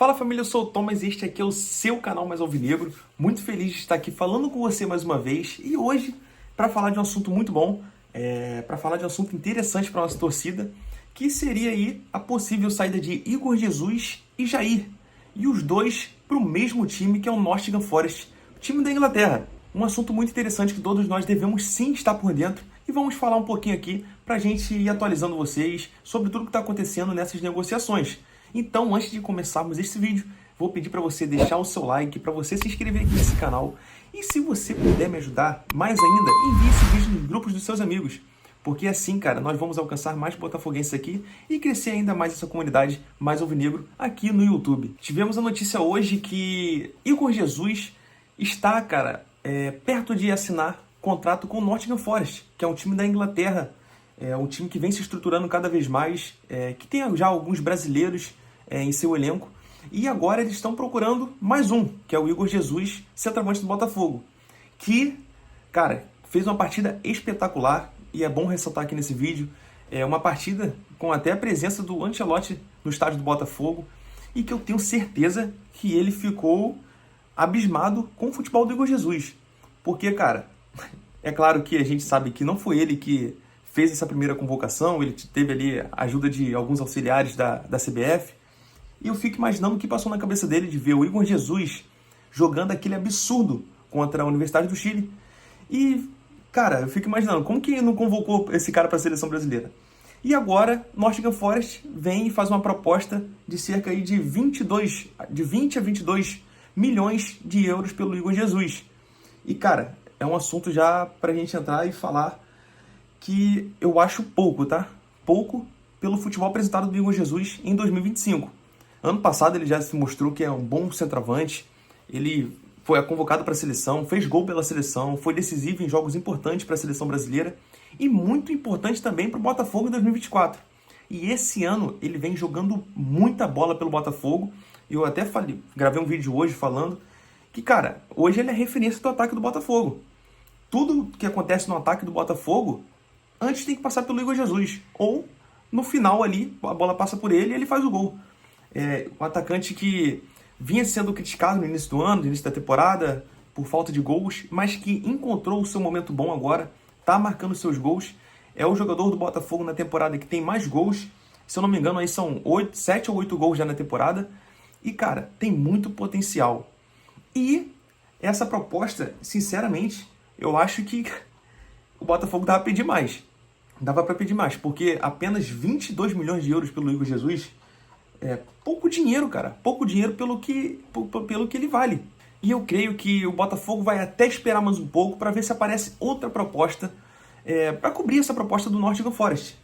Fala família, eu sou o Thomas e este aqui é o seu canal Mais Alvinegro. Muito feliz de estar aqui falando com você mais uma vez e hoje para falar de um assunto muito bom, para falar de um assunto interessante para a nossa torcida, que seria aí a possível saída de Igor Jesus e Jair, e os dois para o mesmo time que é o Nottingham Forest, o time da Inglaterra. Um assunto muito interessante que todos nós devemos sim estar por dentro e vamos falar um pouquinho aqui para a gente ir atualizando vocês sobre tudo que está acontecendo nessas negociações. Então, antes de começarmos este vídeo, vou pedir para você deixar o seu like, para você se inscrever aqui nesse canal. E se você puder me ajudar, mais ainda, envie esse vídeo nos grupos dos seus amigos. Porque assim, cara, nós vamos alcançar mais botafoguenses aqui e crescer ainda mais essa comunidade mais alvinegro aqui no YouTube. Tivemos a notícia hoje que Igor Jesus está, cara, perto de assinar contrato com o Nottingham Forest, que é um time da Inglaterra. É um time que vem se estruturando cada vez mais, que tem já alguns brasileiros em seu elenco. E agora eles estão procurando mais um, que é o Igor Jesus, centroavante do Botafogo. Que, cara, fez uma partida espetacular. E é bom ressaltar aqui nesse vídeo. É uma partida com até a presença do Ancelotti no estádio do Botafogo. E que eu tenho certeza que ele ficou abismado com o futebol do Igor Jesus. Porque, cara, é claro que a gente sabe que não foi ele que fez essa primeira convocação, ele teve ali a ajuda de alguns auxiliares da CBF, e eu fico imaginando o que passou na cabeça dele de ver o Igor Jesus jogando aquele absurdo contra a Universidade do Chile. E, cara, eu fico imaginando, como que não convocou esse cara para a seleção brasileira? E agora, Nottingham Forest vem e faz uma proposta de cerca aí de 20 a 22 milhões de euros pelo Igor Jesus. E, cara, é um assunto já para a gente entrar e falar que eu acho pouco, tá? Pouco pelo futebol apresentado do Igor Jesus em 2025. Ano passado ele já se mostrou que é um bom centroavante, ele foi convocado para a seleção, fez gol pela seleção, foi decisivo em jogos importantes para a seleção brasileira e muito importante também para o Botafogo em 2024. E esse ano ele vem jogando muita bola pelo Botafogo. Eu até gravei um vídeo hoje falando que, cara, hoje ele é referência do ataque do Botafogo. Tudo que acontece no ataque do Botafogo antes tem que passar pelo Igor Jesus. Ou, no final ali, a bola passa por ele e ele faz o gol. Um atacante que vinha sendo criticado no início do ano, no início da temporada, por falta de gols, mas que encontrou o seu momento bom agora, está marcando seus gols. É o jogador do Botafogo na temporada que tem mais gols. Se eu não me engano, aí são 7 ou 8 gols já na temporada. E, cara, tem muito potencial. E essa proposta, sinceramente, eu acho que o Botafogo dava para pedir mais. Dava para pedir mais, porque apenas 22 milhões de euros pelo Igor Jesus é pouco dinheiro, cara. Pouco dinheiro pelo que ele vale. E eu creio que o Botafogo vai até esperar mais um pouco para ver se aparece outra proposta para cobrir essa proposta do Nottingham Forest.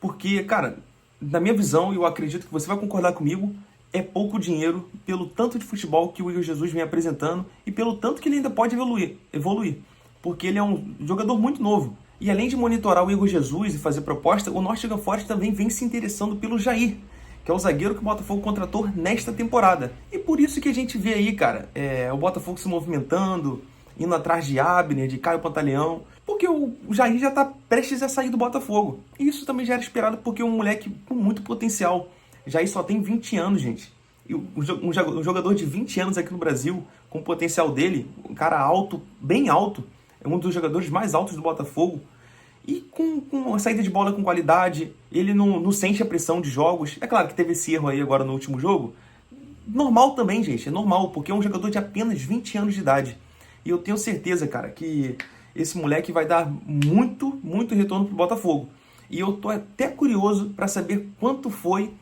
Porque, cara, na minha visão, e eu acredito que você vai concordar comigo, é pouco dinheiro pelo tanto de futebol que o Igor Jesus vem apresentando e pelo tanto que ele ainda pode evoluir. Porque ele é um jogador muito novo. E além de monitorar o Igor Jesus e fazer proposta, o Nottingham Forest também vem se interessando pelo Jair, que é o zagueiro que o Botafogo contratou nesta temporada. E por isso que a gente vê aí, cara, o Botafogo se movimentando, indo atrás de Abner, de Caio Pantaleão, porque o Jair já está prestes a sair do Botafogo. E isso também já era esperado porque é um moleque com muito potencial. Jair só tem 20 anos, gente. E um jogador de 20 anos aqui no Brasil, com o potencial dele, um cara alto, bem alto, é um dos jogadores mais altos do Botafogo. E com a saída de bola com qualidade, ele não sente a pressão de jogos. É claro que teve esse erro aí agora no último jogo. Normal também, gente, é normal, porque é um jogador de apenas 20 anos de idade. E eu tenho certeza, cara, que esse moleque vai dar muito, muito retorno pro Botafogo. E eu tô até curioso para saber quanto foi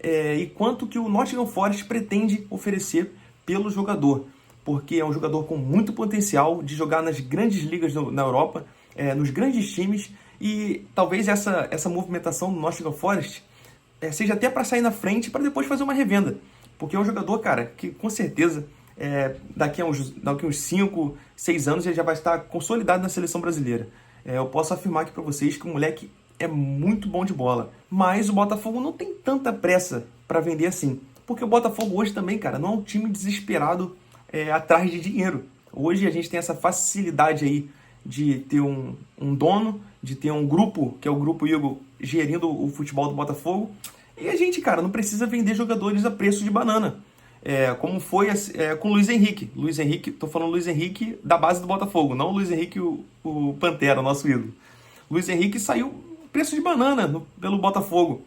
e quanto que o Nottingham Forest pretende oferecer pelo jogador. Porque é um jogador com muito potencial de jogar nas grandes ligas na Europa, nos grandes times, e talvez essa movimentação do Nottingham Forest seja até para sair na frente para depois fazer uma revenda. Porque é um jogador, cara, que com certeza daqui a uns 5, 6 anos ele já vai estar consolidado na seleção brasileira. Eu posso afirmar aqui para vocês que o moleque é muito bom de bola. Mas o Botafogo não tem tanta pressa para vender assim. Porque o Botafogo hoje também, cara, não é um time desesperado atrás de dinheiro. Hoje a gente tem essa facilidade aí de ter um dono, de ter um grupo, que é o Grupo Igor, gerindo o futebol do Botafogo. E a gente, cara, não precisa vender jogadores a preço de banana. como foi com o Luiz Henrique. Luiz Henrique, tô falando Luiz Henrique da base do Botafogo, não o Luiz Henrique, o Pantera, nosso ídolo. Luiz Henrique saiu preço de banana pelo Botafogo.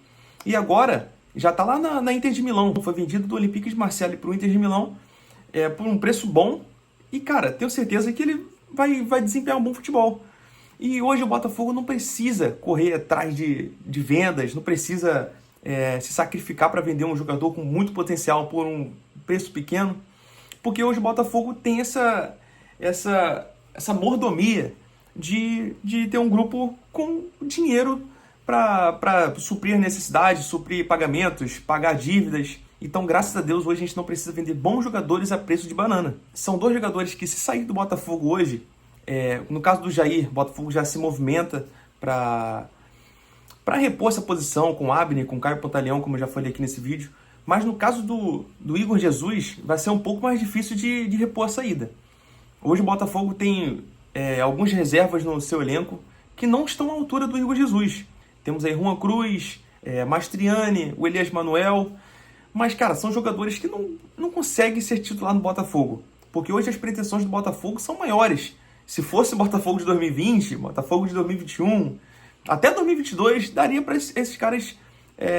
E agora já tá lá na Inter de Milão. Foi vendido do Olympique de Marseille pro Inter de Milão por um preço bom. E, cara, tenho certeza que ele vai desempenhar um bom futebol. E hoje o Botafogo não precisa correr atrás de vendas, não precisa se sacrificar para vender um jogador com muito potencial por um preço pequeno, porque hoje o Botafogo tem essa mordomia de ter um grupo com dinheiro para suprir necessidades, suprir pagamentos, pagar dívidas. Então, graças a Deus, hoje a gente não precisa vender bons jogadores a preço de banana. São dois jogadores que, se sair do Botafogo hoje, no caso do Jair, o Botafogo já se movimenta para repor essa posição com o Abner, com o Caio Pantaleão, como eu já falei aqui nesse vídeo. Mas no caso do Igor Jesus, vai ser um pouco mais difícil de repor a saída. Hoje o Botafogo tem algumas reservas no seu elenco que não estão à altura do Igor Jesus. Temos aí Juan Cruz, Mastriani, o Elias Manuel. Mas, cara, são jogadores que não conseguem ser titular no Botafogo. Porque hoje as pretensões do Botafogo são maiores. Se fosse o Botafogo de 2020, Botafogo de 2021, até 2022, daria para esses caras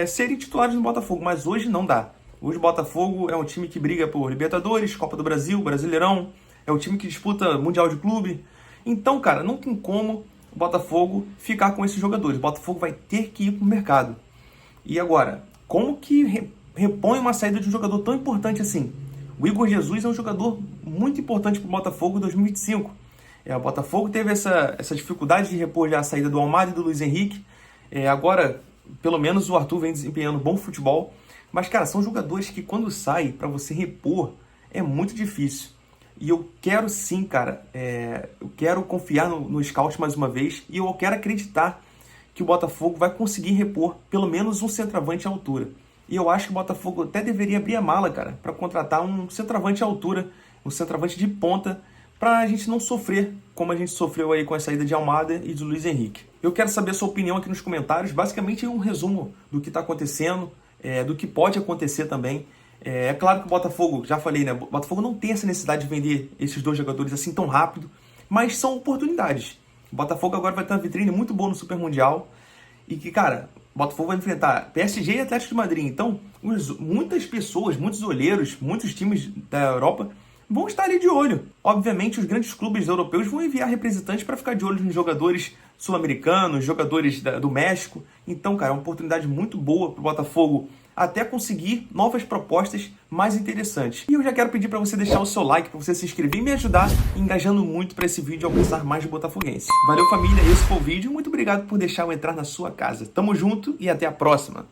serem titulares no Botafogo. Mas hoje não dá. Hoje o Botafogo é um time que briga por Libertadores, Copa do Brasil, Brasileirão. É um time que disputa Mundial de Clube. Então, cara, não tem como o Botafogo ficar com esses jogadores. O Botafogo vai ter que ir para o mercado. E agora, como que repõe uma saída de um jogador tão importante assim? O Igor Jesus é um jogador muito importante para o Botafogo em 2025. O Botafogo teve essa dificuldade de repor já a saída do Almada e do Luiz Henrique. Agora, pelo menos o Arthur vem desempenhando bom futebol. Mas, cara, são jogadores que quando saem, para você repor, é muito difícil. E eu quero sim, cara, eu quero confiar no scout mais uma vez. E eu quero acreditar que o Botafogo vai conseguir repor pelo menos um centroavante à altura. E eu acho que o Botafogo até deveria abrir a mala, cara, para contratar um centroavante à altura, um centroavante de ponta, para a gente não sofrer como a gente sofreu aí com a saída de Almada e de Luiz Henrique. Eu quero saber a sua opinião aqui nos comentários. Basicamente é um resumo do que está acontecendo, do que pode acontecer também. É claro que o Botafogo, já falei, né? O Botafogo não tem essa necessidade de vender esses dois jogadores assim tão rápido, mas são oportunidades. O Botafogo agora vai ter uma vitrine muito boa no Super Mundial e que, cara, o Botafogo vai enfrentar PSG e Atlético de Madrid. Então, muitas pessoas, muitos olheiros, muitos times da Europa vão estar ali de olho. Obviamente, os grandes clubes europeus vão enviar representantes para ficar de olho nos jogadores sul-americanos, jogadores do México. Então, cara, é uma oportunidade muito boa para o Botafogo até conseguir novas propostas mais interessantes. E eu já quero pedir para você deixar o seu like, para você se inscrever e me ajudar engajando muito para esse vídeo alcançar mais de botafoguenses. Valeu, família, esse foi o vídeo. Muito obrigado por deixar eu entrar na sua casa. Tamo junto e até a próxima.